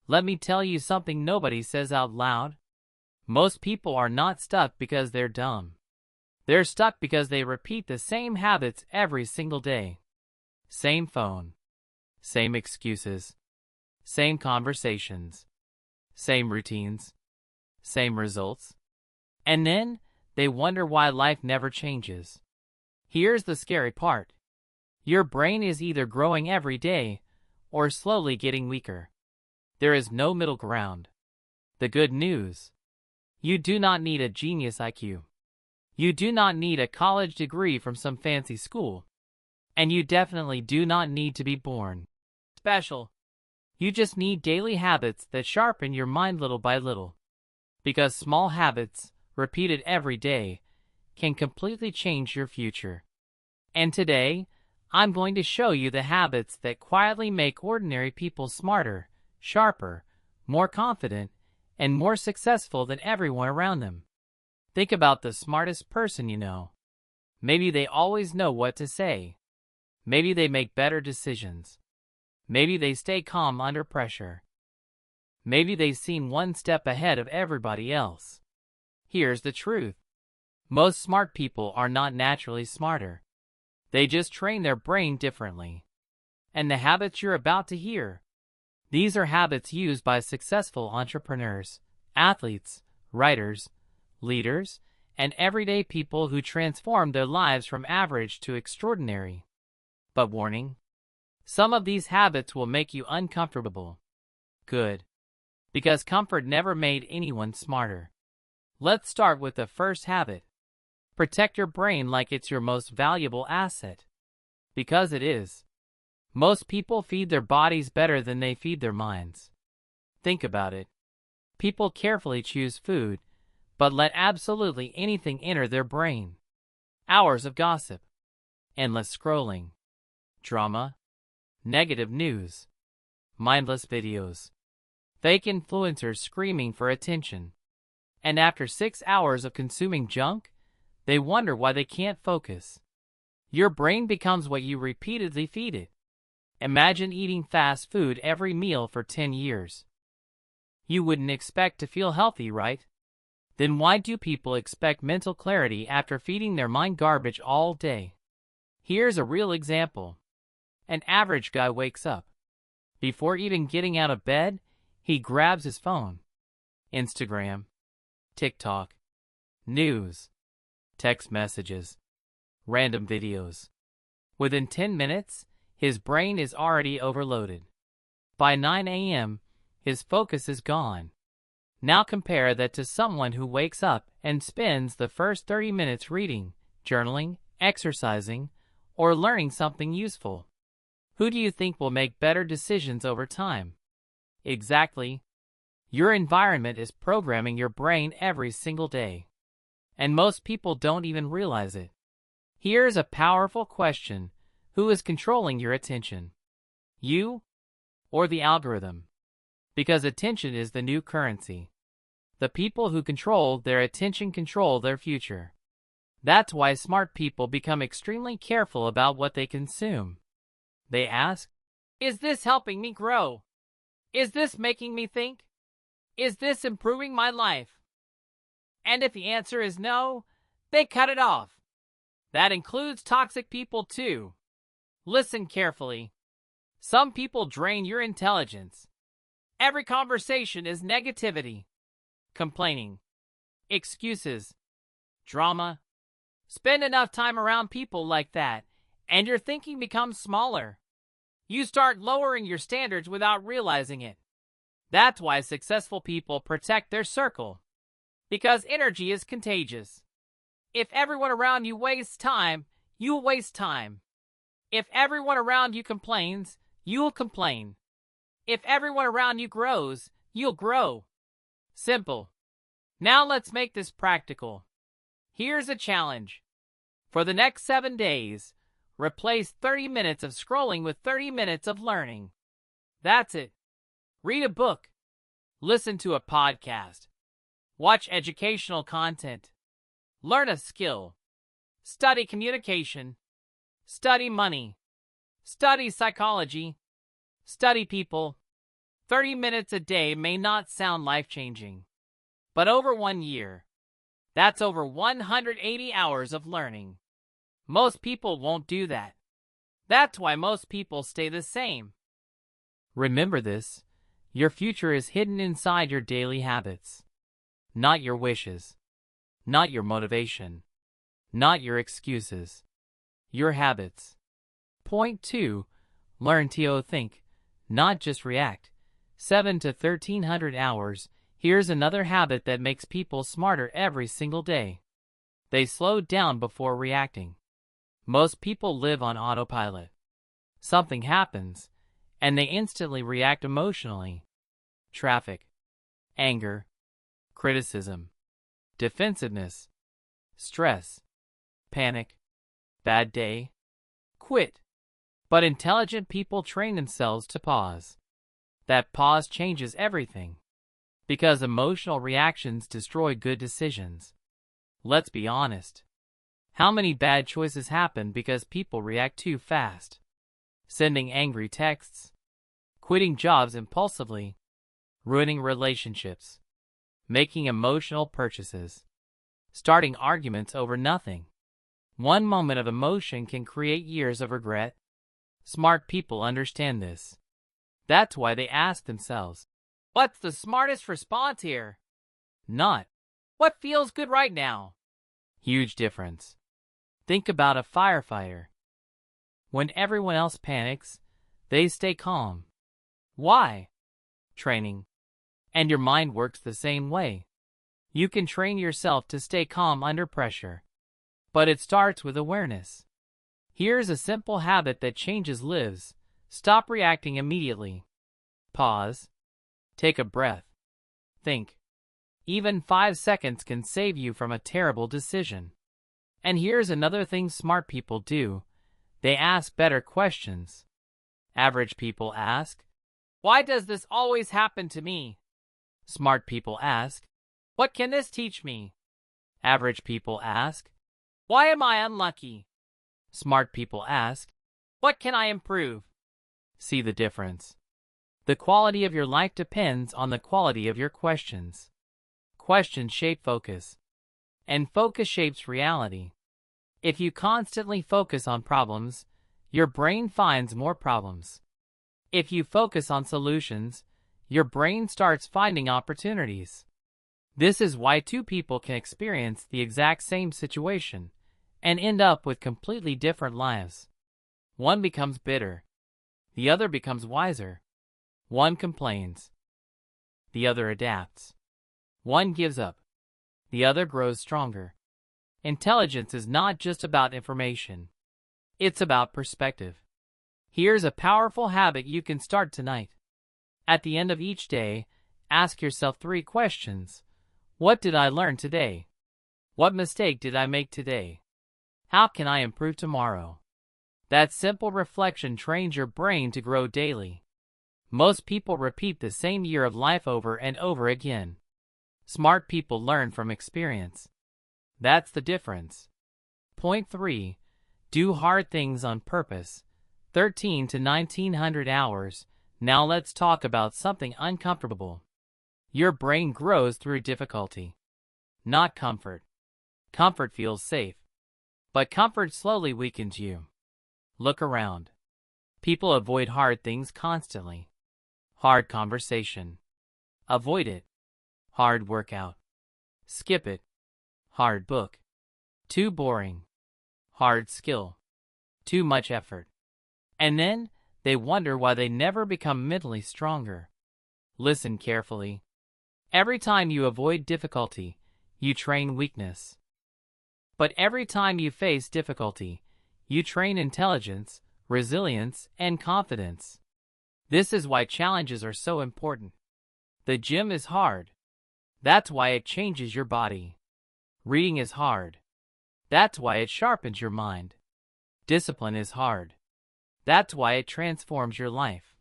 Let me tell you something nobody says out loud. Most people are not stuck because they're dumb. They're stuck because they repeat the same habits every single day. Same phone. Same excuses. Same conversations. Same routines. Same results. And then they wonder why life never changes. Here's the scary part. Your brain is either growing every day or slowly getting weaker. There is no middle ground. The good news: you do not need a genius IQ. You do not need a college degree from some fancy school. And you definitely do not need to be born special. You just need daily habits that sharpen your mind little by little. Because small habits, repeated every day, can completely change your future. And today, I'm going to show you the habits that quietly make ordinary people smarter, sharper, more confident, and more successful than everyone around them. Think about the smartest person you know. Maybe they always know what to say. Maybe they make better decisions. Maybe they stay calm under pressure. Maybe they seem one step ahead of everybody else. Here's the truth. Most smart people are not naturally smarter. They just train their brain differently. And the habits you're about to hear, these are habits used by successful entrepreneurs, athletes, writers, leaders, and everyday people who transform their lives from average to extraordinary. But warning, some of these habits will make you uncomfortable. Good. Because comfort never made anyone smarter. Let's start with the first habit. Protect your brain like it's your most valuable asset. Because it is. Most people feed their bodies better than they feed their minds. Think about it. People carefully choose food, but let absolutely anything enter their brain. Hours of gossip. Endless scrolling. Drama. Negative news. Mindless videos. Fake influencers screaming for attention. And after 6 hours of consuming junk, they wonder why they can't focus. Your brain becomes what you repeatedly feed it. Imagine eating fast food every meal for 10 years. You wouldn't expect to feel healthy, right? Then why do people expect mental clarity after feeding their mind garbage all day? Here's a real example. An average guy wakes up. Before even getting out of bed, he grabs his phone. Instagram, TikTok, news, text messages, random videos. Within 10 minutes, his brain is already overloaded. By 9 a.m., his focus is gone. Now compare that to someone who wakes up and spends the first 30 minutes reading, journaling, exercising, or learning something useful. Who do you think will make better decisions over time? Exactly. Your environment is programming your brain every single day. And most people don't even realize it. Here's a powerful question. Who is controlling your attention? You or the algorithm? Because attention is the new currency. The people who control their attention control their future. That's why smart people become extremely careful about what they consume. They ask, is this helping me grow? Is this making me think? Is this improving my life? And if the answer is no, they cut it off. That includes toxic people too. Listen carefully. Some people drain your intelligence. Every conversation is negativity, complaining, excuses, drama. Spend enough time around people like that, and your thinking becomes smaller. You start lowering your standards without realizing it. That's why successful people protect their circle. Because energy is contagious. If everyone around you wastes time, you'll waste time. If everyone around you complains, you'll complain. If everyone around you grows, you'll grow. Simple. Now let's make this practical. Here's a challenge. For the next 7 days, replace 30 minutes of scrolling with 30 minutes of learning. That's it. Read a book. Listen to a podcast. Watch educational content. Learn a skill. Study communication. Study money. Study psychology. Study people. 30 minutes a day may not sound life-changing, but over 1 year, that's over 180 hours of learning. Most people won't do that. That's why most people stay the same. Remember this, your future is hidden inside your daily habits. Not your wishes. Not your motivation. Not your excuses. Your habits. Point 2. Learn to think, not just react. 7 to 1300 hours. Here's another habit that makes people smarter every single day. They slow down before reacting. Most people live on autopilot. Something happens, and they instantly react emotionally. Traffic, anger, criticism, defensiveness, stress, panic, bad day, quit. But intelligent people train themselves to pause. That pause changes everything. Because emotional reactions destroy good decisions. Let's be honest. How many bad choices happen because people react too fast? Sending angry texts, quitting jobs impulsively, ruining relationships, making emotional purchases, starting arguments over nothing. One moment of emotion can create years of regret. Smart people understand this. That's why they ask themselves, what's the smartest response here? Not, what feels good right now? Huge difference. Think about a firefighter. When everyone else panics, they stay calm. Why? Training. And your mind works the same way. You can train yourself to stay calm under pressure. But it starts with awareness. Here's a simple habit that changes lives. Stop reacting immediately. Pause. Take a breath. Think. Even 5 seconds can save you from a terrible decision. And here's another thing smart people do. They ask better questions. Average people ask, why does this always happen to me? Smart people ask, what can this teach me? Average people ask, why am I unlucky? Smart people ask, what can I improve? See the difference. The quality of your life depends on the quality of your questions. Questions shape focus, and focus shapes reality. If you constantly focus on problems, your brain finds more problems. If you focus on solutions, your brain starts finding opportunities. This is why two people can experience the exact same situation and end up with completely different lives. One becomes bitter. The other becomes wiser. One complains. The other adapts. One gives up. The other grows stronger. Intelligence is not just about information. It's about perspective. Here's a powerful habit you can start tonight. At the end of each day, ask yourself 3 questions. What did I learn today? What mistake did I make today? How can I improve tomorrow? That simple reflection trains your brain to grow daily. Most people repeat the same year of life over and over again. Smart people learn from experience. That's the difference. Point 3. Do hard things on purpose. 13 to 1900 hours. Now let's talk about something uncomfortable. Your brain grows through difficulty, not comfort. Comfort feels safe, but comfort slowly weakens you. Look around. People avoid hard things constantly. Hard conversation. Avoid it. Hard workout. Skip it. Hard book. Too boring. Hard skill. Too much effort. And then they wonder why they never become mentally stronger. Listen carefully. Every time you avoid difficulty, you train weakness. But every time you face difficulty, you train intelligence, resilience, and confidence. This is why challenges are so important. The gym is hard. That's why it changes your body. Reading is hard. That's why it sharpens your mind. Discipline is hard. That's why it transforms your life.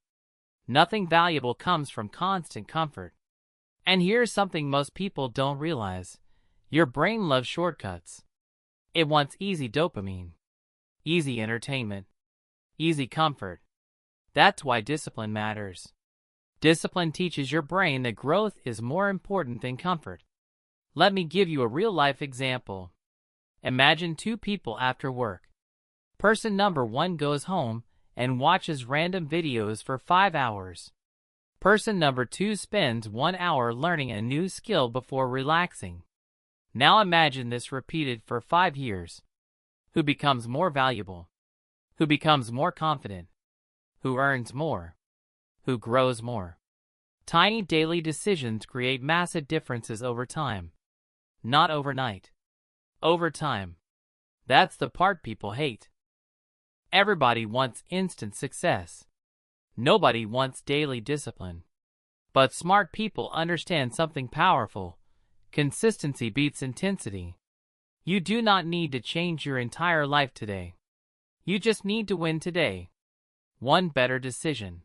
Nothing valuable comes from constant comfort. And here's something most people don't realize. Your brain loves shortcuts. It wants easy dopamine, easy entertainment, easy comfort. That's why discipline matters. Discipline teaches your brain that growth is more important than comfort. Let me give you a real-life example. Imagine two people after work. Person number one goes home and watches random videos for 5 hours. Person number two spends 1 hour learning a new skill before relaxing. Now imagine this repeated for 5 years. Who becomes more valuable? Who becomes more confident? Who earns more? Who grows more? Tiny daily decisions create massive differences over time. Not overnight. Over time. That's the part people hate. Everybody wants instant success. Nobody wants daily discipline. But smart people understand something powerful. Consistency beats intensity. You do not need to change your entire life today. You just need to win today. One better decision.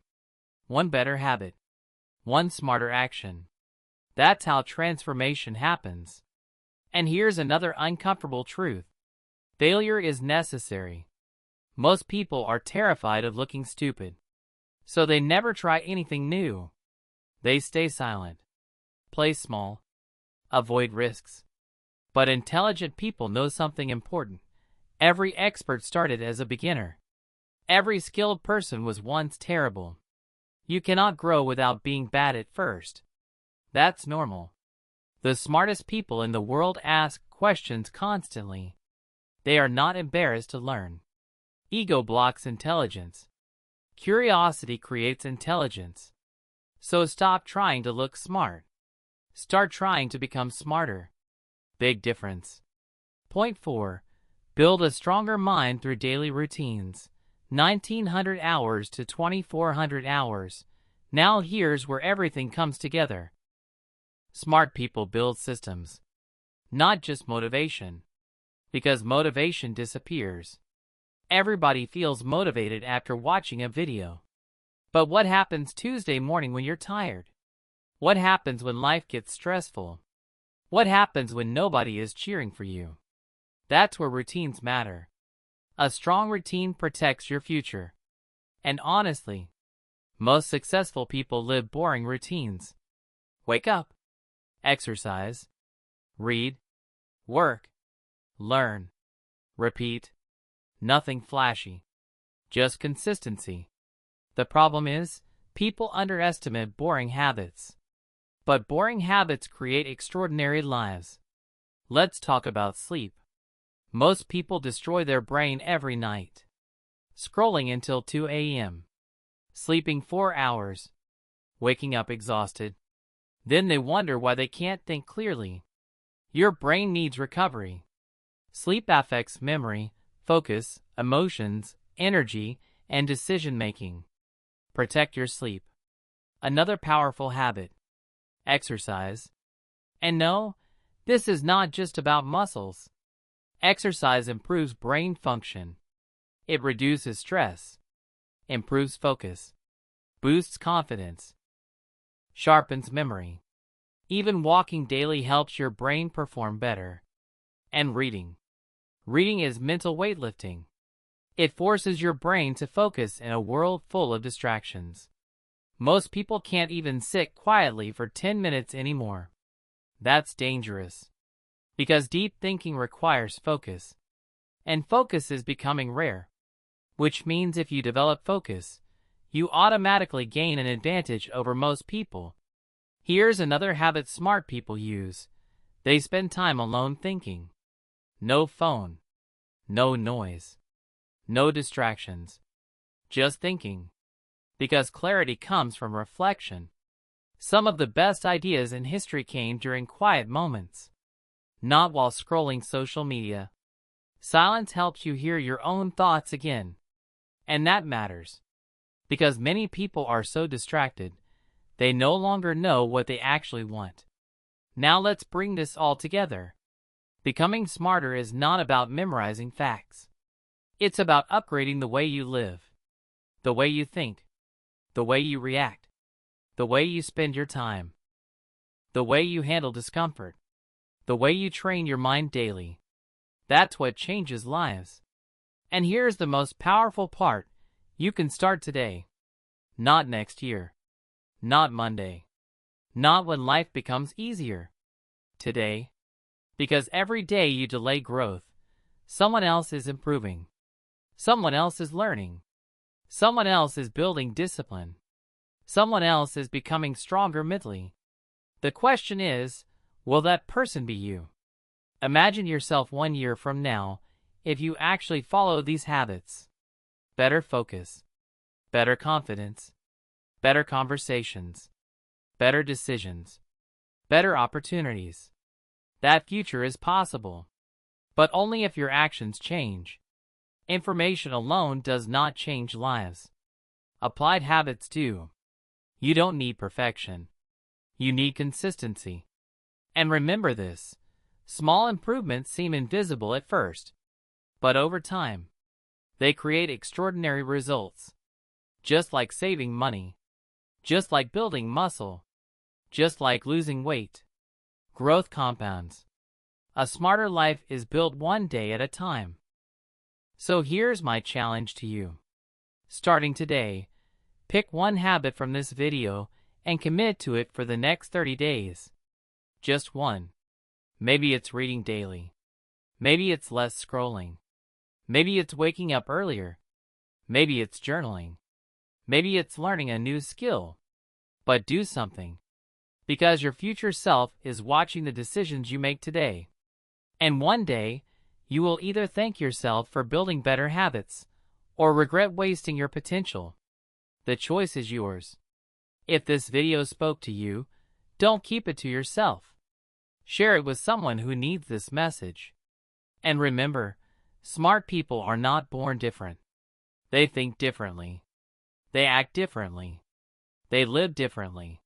One better habit. One smarter action. That's how transformation happens. And here's another uncomfortable truth. Failure is necessary. Most people are terrified of looking stupid. So they never try anything new. They stay silent. Play small. Avoid risks. But intelligent people know something important. Every expert started as a beginner. Every skilled person was once terrible. You cannot grow without being bad at first. That's normal. The smartest people in the world ask questions constantly. They are not embarrassed to learn. Ego blocks intelligence. Curiosity creates intelligence. So stop trying to look smart. Start trying to become smarter. Big difference. Point 4. Build a stronger mind through daily routines. 1900 hours to 2400 hours. Now here's where everything comes together. Smart people build systems. Not just motivation. Because motivation disappears. Everybody feels motivated after watching a video. But what happens Tuesday morning when you're tired? What happens when life gets stressful? What happens when nobody is cheering for you? That's where routines matter. A strong routine protects your future. And honestly, most successful people live boring routines. Wake up. Exercise. Read. Work. Learn. Repeat. Nothing flashy. Just consistency. The problem is, people underestimate boring habits. But boring habits create extraordinary lives. Let's talk about sleep. Most people destroy their brain every night. Scrolling until 2 a.m. Sleeping 4 hours. Waking up exhausted. Then they wonder why they can't think clearly. Your brain needs recovery. Sleep affects memory, focus, emotions, energy, and decision-making. Protect your sleep. Another powerful habit. Exercise. And no, this is not just about muscles. Exercise improves brain function. It reduces stress, improves focus, boosts confidence, sharpens memory. Even walking daily helps your brain perform better. And reading. Reading is mental weightlifting. It forces your brain to focus in a world full of distractions. Most people can't even sit quietly for 10 minutes anymore. That's dangerous. Because deep thinking requires focus. And focus is becoming rare. Which means if you develop focus, you automatically gain an advantage over most people. Here's another habit smart people use. They spend time alone thinking. No phone. No noise. No distractions. Just thinking. Because clarity comes from reflection. Some of the best ideas in history came during quiet moments. Not while scrolling social media. Silence helps you hear your own thoughts again. And that matters. Because many people are so distracted, they no longer know what they actually want. Now let's bring this all together. Becoming smarter is not about memorizing facts. It's about upgrading the way you live. The way you think. The way you react. The way you spend your time. The way you handle discomfort. The way you train your mind daily. That's what changes lives. And here's the most powerful part. You can start today. Not next year. Not Monday. Not when life becomes easier. Today. Because every day you delay growth, someone else is improving. Someone else is learning. Someone else is building discipline. Someone else is becoming stronger mentally. The question is, will that person be you? Imagine yourself 1 year from now if you actually follow these habits. Better focus. Better confidence. Better conversations. Better decisions. Better opportunities. That future is possible. But only if your actions change. Information alone does not change lives. Applied habits do. You don't need perfection. You need consistency. And remember this, small improvements seem invisible at first. But over time, they create extraordinary results. Just like saving money. Just like building muscle. Just like losing weight. Growth compounds. A smarter life is built one day at a time. So here's my challenge to you. Starting today, pick one habit from this video and commit to it for the next 30 days. Just one. Maybe it's reading daily. Maybe it's less scrolling. Maybe it's waking up earlier. Maybe it's journaling. Maybe it's learning a new skill. But do something. Because your future self is watching the decisions you make today. And one day, you will either thank yourself for building better habits or regret wasting your potential. The choice is yours. If this video spoke to you, don't keep it to yourself. Share it with someone who needs this message. And remember, smart people are not born different. They think differently. They act differently. They live differently.